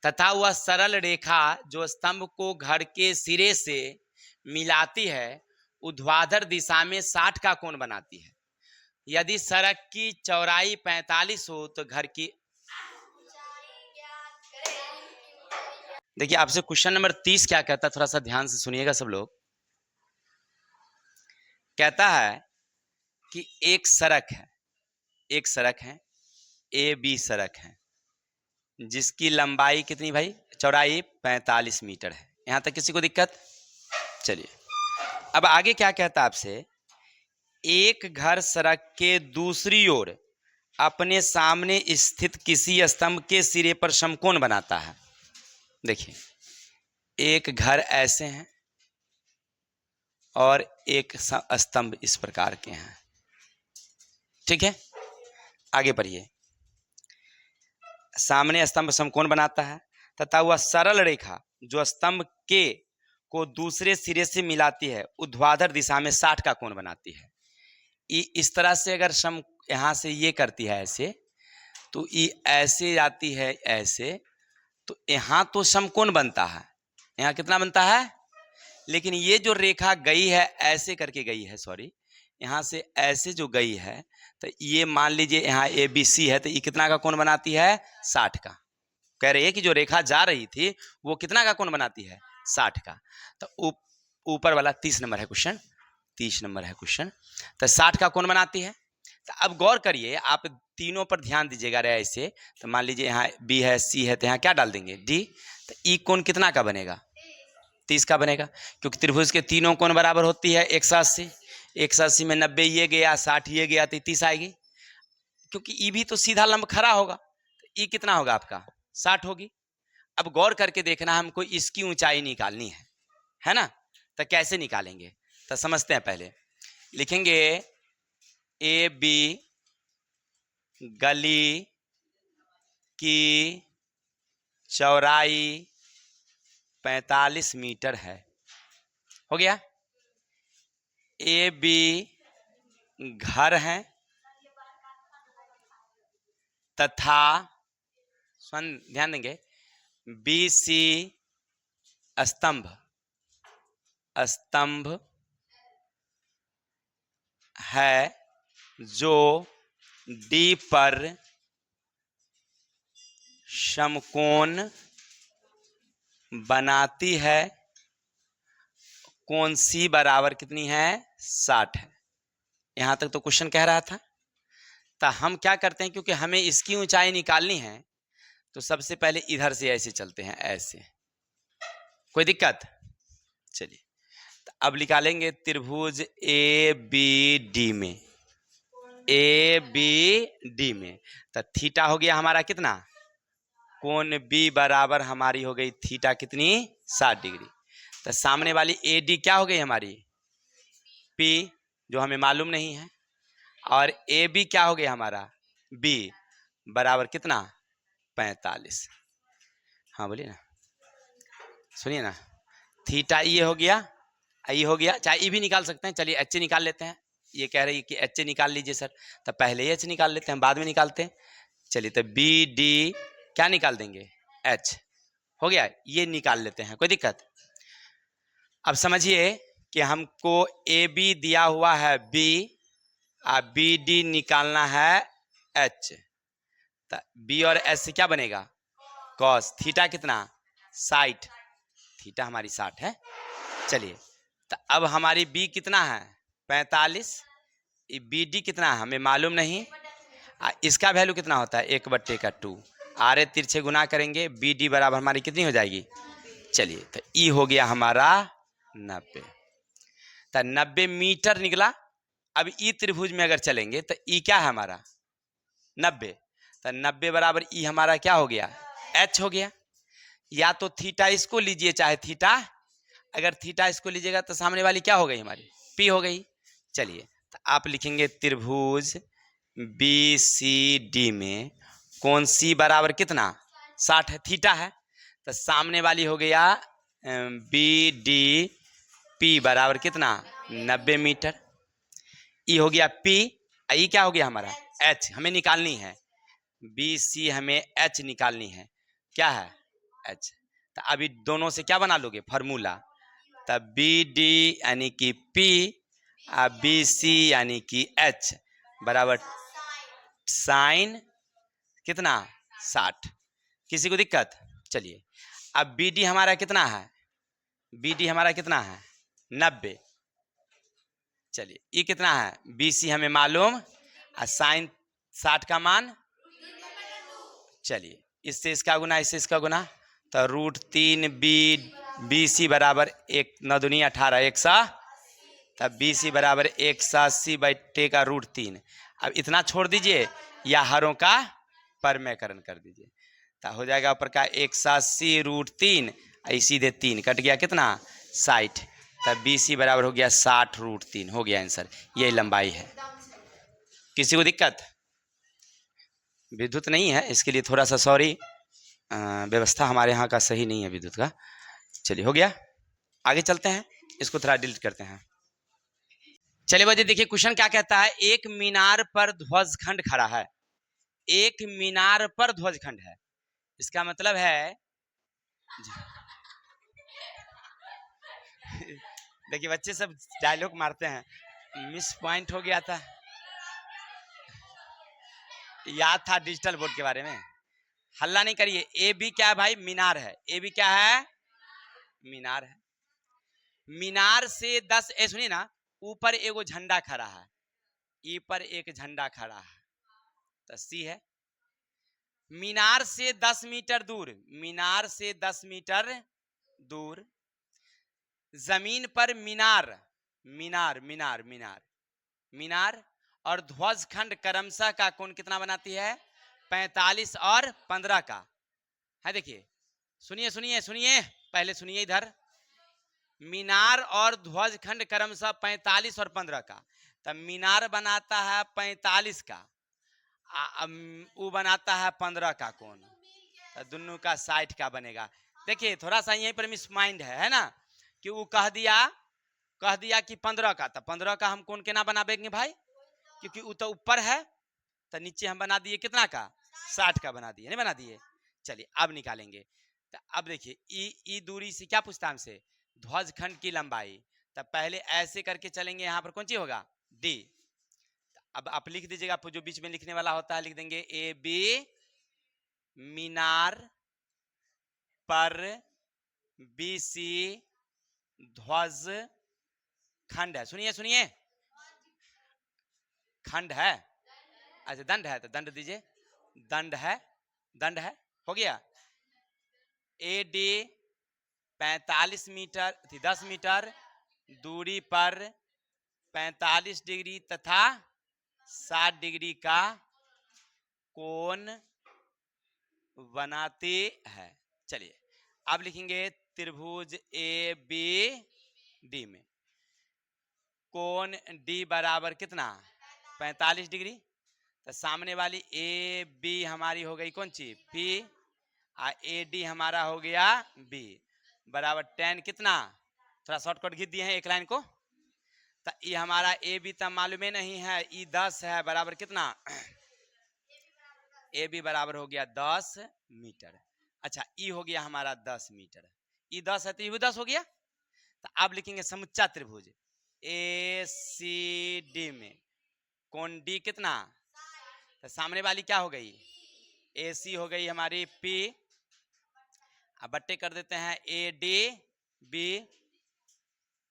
तथा वह सरल रेखा जो स्तंभ को घर के सिरे से मिलाती है ऊर्ध्वाधर दिशा में 60 का कोण बनाती है। यदि सड़क की चौड़ाई 45 हो तो घर की देखिए आपसे क्वेश्चन नंबर 30 क्या कहता है, थोड़ा सा ध्यान से सुनिएगा सब लोग। कहता है कि एक सड़क है, ए बी सड़क है, जिसकी लंबाई कितनी भाई, चौड़ाई 45 मीटर है। यहां तक किसी को दिक्कत? चलिए अब आगे क्या कहता है आपसे, एक घर सड़क के दूसरी ओर अपने सामने स्थित किसी स्तंभ के सिरे पर समकोण बनाता है। देखिए एक घर ऐसे हैं और एक स्तंभ इस प्रकार के हैं, ठीक है। आगे बढ़िए। सामने स्तंभ समकोण बनाता है तथा वह सरल रेखा जो स्तंभ के को दूसरे सिरे से मिलाती है ऊर्ध्वाधर दिशा में 60 का कोण बनाती है। इस तरह से अगर सम यहां से ये करती है ऐसे, तो ये ऐसे जाती है ऐसे, तो यहां तो समकोण बनता है, यहां कितना बनता है, लेकिन ये जो रेखा गई है ऐसे करके गई है, सॉरी यहां से ऐसे जो गई है, तो ये मान लीजिए यहाँ ए बी सी है, तो ये कितना का कोण बनाती है, 60 का। कह रही है कि जो रेखा जा रही थी वो कितना का कोण बनाती है, 60 का। तो ऊपर वाला 30 नंबर है क्वेश्चन, 30 नंबर है क्वेश्चन, तो 60 का कोण बनाती है। तो अब गौर करिए, आप तीनों पर ध्यान दीजिएगा रे ऐसे। तो मान लीजिए यहाँ बी है, सी है, तो यहाँ क्या डाल देंगे, डी। तो ई कोण कितना का बनेगा, 30 का बनेगा, क्योंकि त्रिभुज के तीनों कोण बराबर होती है 180। 180 में 90 ये गया, 60 ये गया, तो 30 आएगी। क्योंकि ई भी तो सीधा लंब खड़ा होगा, तो ई कितना होगा आपका, 60 होगी। अब गौर करके देखना, हमको इसकी ऊंचाई निकालनी है ना। तो कैसे निकालेंगे, तो समझते हैं। पहले लिखेंगे ए बी गली की चौड़ाई 45 मीटर है, हो गया। ए बी घर है तथा ध्यान देंगे, बी सी स्तंभ है जो डी पर समकोण बनाती है। कोण सी बराबर कितनी है, 60 है। यहां तक तो क्वेश्चन कह रहा था। तो हम क्या करते हैं, क्योंकि हमें इसकी ऊंचाई निकालनी है, तो सबसे पहले इधर से ऐसे चलते हैं, ऐसे। कोई दिक्कत? चलिए तो अब निकालेंगे त्रिभुज ए बी डी में, ए बी डी में। तो थीटा हो गया हमारा कितना, कोण बी बराबर हमारी हो गई थीटा कितनी, 60 डिग्री। तो सामने वाली ए डी क्या हो गई हमारी, पी, जो हमें मालूम नहीं है। और ए बी क्या हो गया हमारा, बी बराबर कितना, 45। हाँ बोलिए ना, सुनिए ना। थीटा ये हो गया, ये हो गया, चाहे ये भी निकाल सकते हैं। चलिए एच निकाल लेते हैं। ये कह रही है कि एच निकाल लीजिए सर, तो पहले एच निकाल लेते हैं, बाद में निकालते हैं। चलिए तो बी डी क्या निकाल देंगे, एच, हो गया। ये निकाल लेते हैं, कोई दिक्कत? अब समझिए कि हमको ए बी दिया हुआ है बी, और बी डी निकालना है एच। तो बी और एच से क्या बनेगा, कॉस थीटा कितना, 60, थीटा हमारी 60 है। चलिए तो अब हमारी बी कितना है, 45, बी डी कितना है हमें मालूम नहीं। इसका वैल्यू कितना होता है, 1/2। आरे तिरछे गुना करेंगे, बी डी बराबर हमारी कितनी हो जाएगी। चलिए तो ई हो गया हमारा 90। तो 90 मीटर निकला। अब ई त्रिभुज में अगर चलेंगे तो ई क्या है हमारा, 90। तो 90 बराबर ई हमारा क्या हो गया, एच हो गया। या तो थीटा इसको लीजिए, चाहे थीटा, अगर थीटा इसको लीजिएगा तो सामने वाली क्या हो गई हमारी, पी हो गई। चलिए तो आप लिखेंगे त्रिभुज बी सी डी में कोण सी बराबर कितना, 60 है, थीटा है। तो सामने वाली हो गया बी डी पी बराबर कितना, 90 मीटर। ई हो गया पी, ई क्या हो गया हमारा, एच हमें निकालनी है। बी सी हमें एच निकालनी है, क्या है, एच। तो अभी दोनों से क्या बना लोगे, फार्मूला। तब बी डी यानी कि पी और बी सी यानी कि एच बराबर साइन कितना, 60। किसी को दिक्कत? चलिए अब BD हमारा कितना है, BD हमारा कितना है 90। चलिए ये कितना है BC हमें मालूम, और साइन 60 का मान, चलिए इससे इसका गुना, इससे इसका गुना, तो √3 BC बराबर 1×9=18 100, तब BC बराबर 180/√3। अब इतना छोड़ दीजिए या हरों का परमेयकरण कर दीजिए, तो हो जाएगा ऊपर का 180√3, सीधे 3 कट गया कितना 60, तब BC बराबर हो गया 60√3, हो गया आंसर। यही लंबाई है। किसी को दिक्कत? विद्युत नहीं है इसके लिए थोड़ा सा सॉरी, व्यवस्था हमारे यहाँ का सही नहीं है विद्युत का। चलिए हो गया, आगे चलते हैं, इसको थोड़ा डिलीट करते हैं। चलिए बच्चे देखिए क्वेश्चन क्या कहता है, एक मीनार पर ध्वजखंड खड़ा है, एक मीनार पर ध्वजखंड है, इसका मतलब है देखिए बच्चे सब डायलॉग मारते हैं, मिस पॉइंट हो गया था, याद था डिजिटल बोर्ड के बारे में। हल्ला नहीं करिए, ए बी क्या है भाई, मीनार है, ए बी क्या है, मीनार है। मीनार से 10, सुनिए ना, ऊपर एगो झंडा खड़ा है, ई पर एक झंडा खड़ा है, तो सी है। मीनार से 10 मीटर दूर, मीनार से 10 मीटर दूर जमीन पर मीनार, मीनार मीनार मीनार मीनार और ध्वजखंड क्रमशः का कोण कितना बनाती है, 45 और 15 का है। देखिए सुनिए सुनिए सुनिए, पहले सुनिए इधर, मीनार और ध्वजखंड क्रमशः 45 और 15 का, तब मीनार बनाता है 45 का, वो बनाता है 15 का कोण, तो दोनों का 60 का बनेगा। देखिए थोड़ा सा यहीं पर मिस माइंड है ना, कि वो कह दिया कि 15 का, तो 15 का हम कोण केना बनाबेंगे भाई, क्योंकि वो तो ऊपर है, तो नीचे हम बना दिए कितना का, 60 का बना दिए, नहीं बना दिए। चलिए अब निकालेंगे, तो अब देखिए ई दूरी से क्या पूछता है हमसे, ध्वजखंड की लंबाई, तब पहले ऐसे करके चलेंगे, यहाँ पर कौन सी होगा D। अब आप लिख दीजिएगा, जो बीच में लिखने वाला होता है लिख देंगे ए बी मीनार पर BC ध्वज खंड है। सुनिए सुनिए, खंड है, अच्छा दंड है, तो दंड दीजिए, दंड है, दंड है, हो गया। AD 45 मीटर 10 मीटर दूरी पर 45 डिग्री तथा 60 डिग्री का कोण बनाते हैं। चलिए अब लिखेंगे त्रिभुज ABD में कोण D बराबर कितना 45 डिग्री, तो सामने वाली AB हमारी हो गई कौन सी P, और AD हमारा हो गया B बराबर tan कितना, थोड़ा शॉर्टकट खींच दिए हैं एक लाइन को, तो ये हमारा AB तो मालूम नहीं है, ई 10 है बराबर कितना AB बराबर हो गया 10 मीटर। अच्छा ई हो गया हमारा 10 मीटर, ई 10 है तो ये भी 10 हो गया। तो अब लिखेंगे समुच्चा त्रिभुज ACD में कोण D कितना, तो सामने वाली क्या हो गई AC हो गई हमारी P, अब बट्टे कर देते हैं ADB,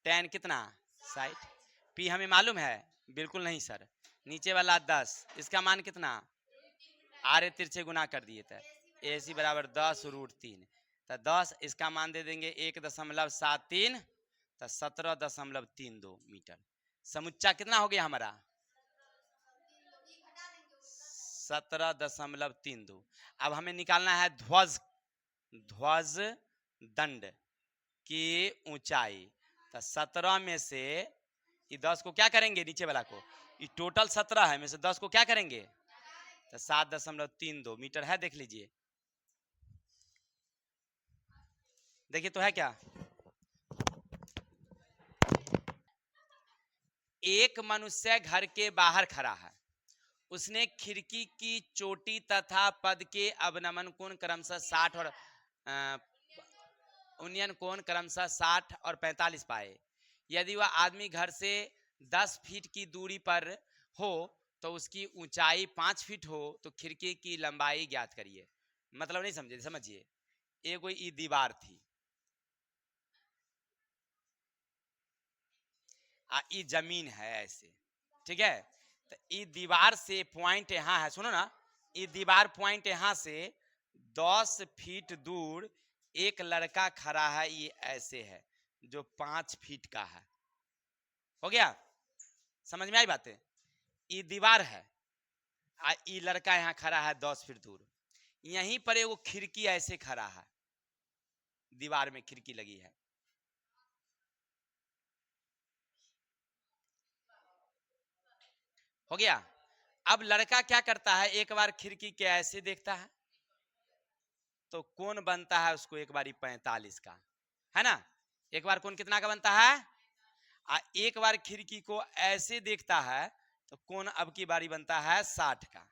tan कितना 60, P हमें मालूम है, बिल्कुल नहीं सर, नीचे वाला 10, इसका मान कितना आरे तिरछे गुना कर दिए थे, AC बराबर 10√3, तो 10 इसका मान दे देंगे 1.73, तो 17.32 मीटर। समुच्चा कितना हो गया हमारा 17.32। अब हमें निकालना है ध्वज दंड की ऊंचाई, तो 17 में से ये 10 को क्या करेंगे, नीचे वाला को, ये टोटल 17 है में से 10 को क्या करेंगे, तो 7.32 मीटर है, देख लीजिए, देखिए तो है क्या, एक मनुष्य घर के बाहर खड़ा है, उसने खिड़की की चोटी तथा पद के अवनमन कोण क्रमशः 60 और उन्नयन कोण क्रमशः 60 और 45 पाए। यदि वह आदमी घर से 10 फीट की दूरी पर हो तो उसकी ऊंचाई 5 फीट हो, तो खिड़की की लंबाई ज्ञात करिए। मतलब नहीं समझे, समझिए एगो ई दीवार थी आ ई जमीन है ऐसे, ठीक है। तो ई दीवार से पॉइंट यहाँ है, सुनो ना, ई दीवार पॉइंट यहाँ से 10 फीट दूर एक लड़का खड़ा है, ये ऐसे है, जो 5 फीट का है। हो गया, समझ में आई बातें। ई दीवार है आ ई लड़का यहाँ खड़ा है 10 फीट दूर। यहीं पर एगो खिड़की ऐसे खड़ा है, दीवार में खिड़की लगी है। हो गया। अब लड़का क्या करता है, एक बार खिड़की के ऐसे देखता है, तो कौन बनता है उसको एक बारी 45 का, है ना। एक बार कौन कितना का बनता है, आ एक बार खिड़की को ऐसे देखता है तो कौन अब की बारी बनता है 60 का।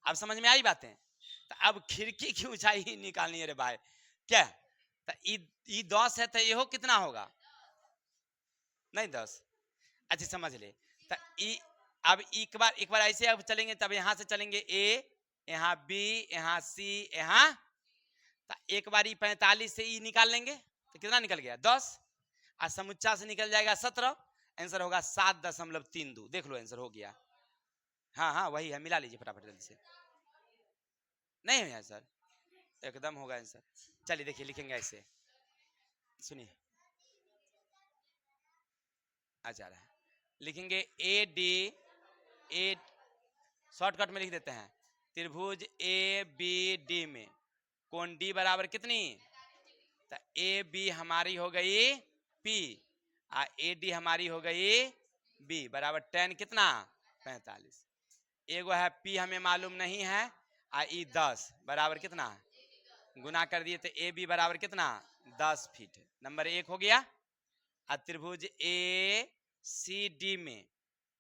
अब समझ में आई बातें। तो अब खिड़की की ऊंचाई ही निकालनी है रे भाई, क्या। तो ई 10 है तो ये कितना होगा, नहीं 10। अच्छा समझ ले। तो ई अब एक बार ऐसे अब चलेंगे, तब यहां से चलेंगे ए, यहाँ बी, यहाँ सी, यहाँ। तो एक बारी 45 से ई निकाल लेंगे तो कितना निकल गया 10, और समुच्चा से निकल जाएगा 17। आंसर होगा 7.32। देख लो आंसर हो गया। हाँ हाँ वही है, मिला लीजिए फटाफट जल्दी से। नहीं है सर, एकदम होगा आंसर। चलिए देखिए लिखेंगे ऐसे, सुनिए। अच्छा रहा है, लिखेंगे ए डी, ए शॉर्टकट में लिख देते हैं, त्रिभुज ए बी डी में कोण डी बराबर कितनी, तो ए बी हमारी हो गई पी, आ ए डी हमारी हो गई बी, बराबर tan कितना 45। एगो है पी हमें मालूम नहीं है, आ ई 10 बराबर कितना, गुना कर दिए तो ए बी बराबर कितना 10 फीट। नंबर 1 हो गया। आ त्रिभुज ए सी डी में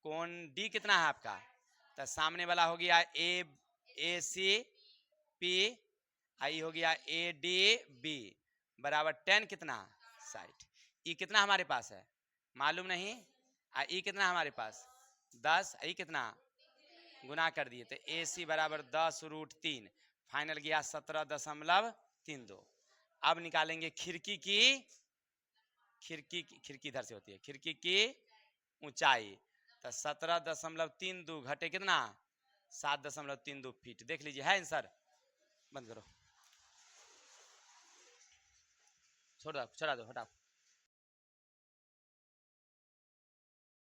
कोण डी कितना है आपका, तो सामने वाला हो गया ए सी पी, आई हो गया ए डी बी, बराबर tan कितना 60। ई कितना हमारे पास है मालूम नहीं, आ ई कितना हमारे पास 10, ई कितना गुना कर दिए तो ए सी बराबर 10√3, फाइनल गया 17.32। अब निकालेंगे खिड़की की, खिड़की इधर से होती है, खिड़की की ऊंचाई, तो 17.32 घटे कितना 7.32 फीट। देख लीजिए है आंसर। बंद करो, छोड़ दो, छोड़ा दो, हटाओ।